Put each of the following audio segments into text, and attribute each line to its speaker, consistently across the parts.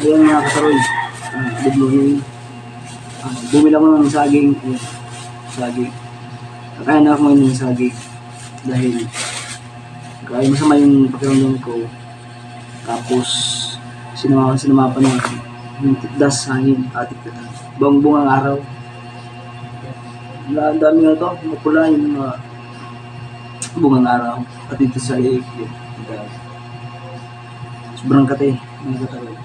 Speaker 1: Ayan mga kasaroy. Good morning. Bumili ako ng saging. Ayan, saging. Kakain na ako ngayon ng saging. Dahil kaya masama yung pakiramdam ko. Tapos sinama pa ng yung das hangin. Atik na. Buong ang araw. Ang dami nga ito. Mapula yung mga bungang araw. At dito sa liig. Sobrang kate. Mga kasaroy.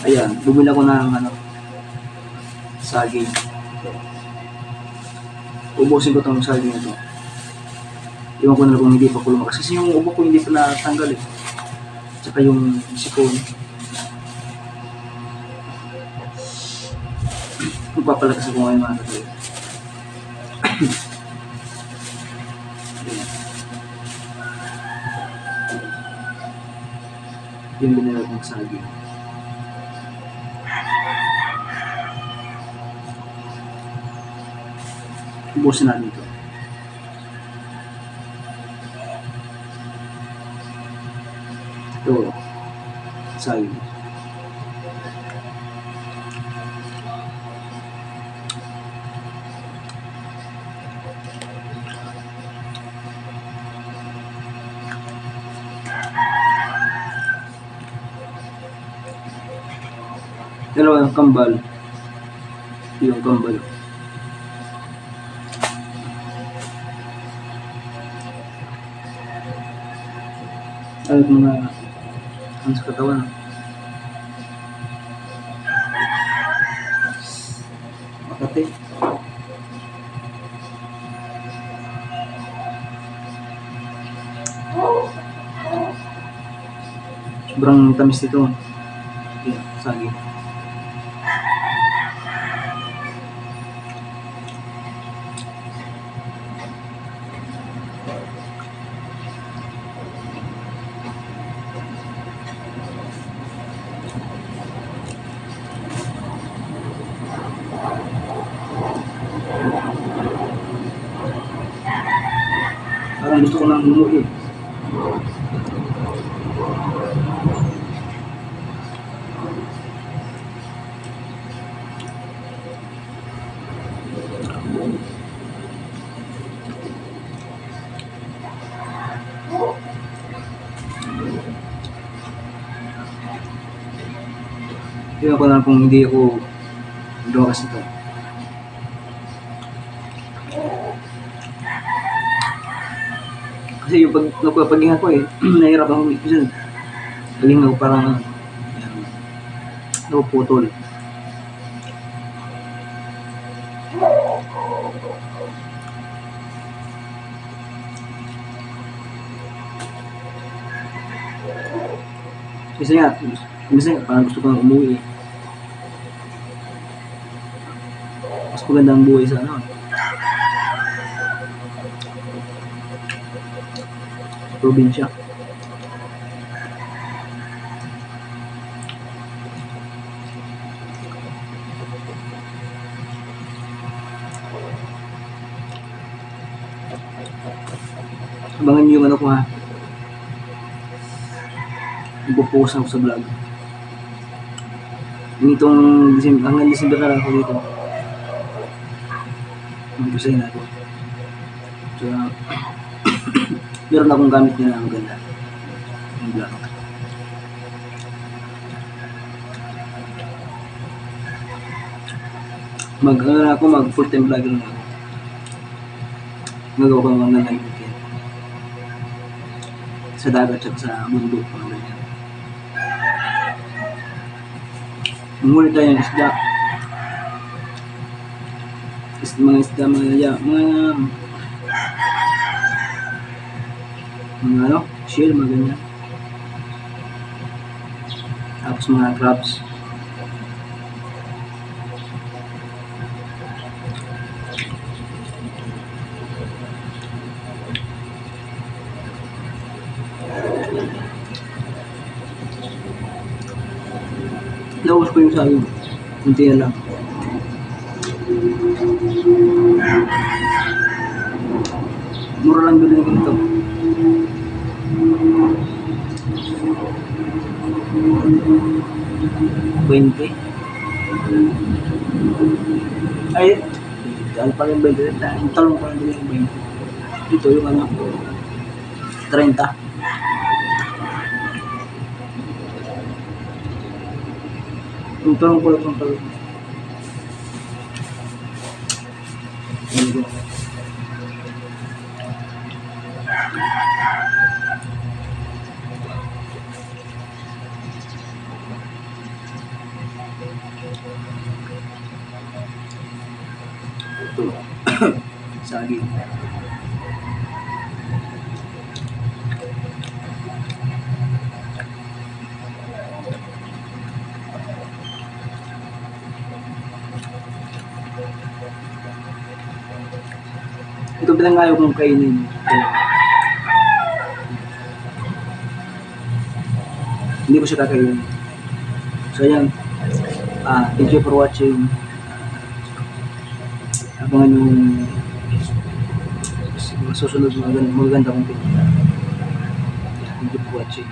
Speaker 1: Ayan, bumili ako ng saging. Ubusin ko itong saging ito. Iwan ko na lang kung hindi pa ko lumakas. Kasi yung ubo ko hindi pa natanggal eh. Tsaka yung sikon. Magpapalakas ako ngayon mga kapatid. Yung binilad ng saging. Ubusin natin ito. Ito. Saging. Dalawa yung kambal. Yung kambal. Ay, mga ang sa katawan. Makati. Sobrang tamis nito. Ayan, saging. Parang gusto ko nang umuwi. Tingnan ko na kung hindi ako lumakas ito. Kasi yung pagpapaginga ko nahirap ako minsan. Paginga ko parang napuputol. Kasi nga, minsan parang gusto ko nang umuwi. Mas maganda ang buhay sa probinsya. Abangan niyo yung ko ha. Ipopost ako sa vlog. Nitong hanggang December na lang ako dito. Mag-usayin natin. So, meron akong gamit niya na ang ganda. Yung vlog. Mag full time vlogger na ako. Nagawa ko ng mga live weekend. Sa dagat at sa bundok. Mga ganyan. Muli tayo ng isda. Mga isda, mga shell, mga ganyan. Tapos mga crabs. Naubos ko yung sayong. Kunti na lang. Mura lang bilhin ko ito. 20. Ay, dahil pa rin 20. Yung talong pa rin din yung 20. Dito yung ano, 30. Yung talong pala itong talong. Ito. Saging. Ito bilang ayaw kong kainin. Hindi ko siya kakainin. So ayan. Thank you for watching. Abangan yung susunod magaganda kong video. Thank you for watching.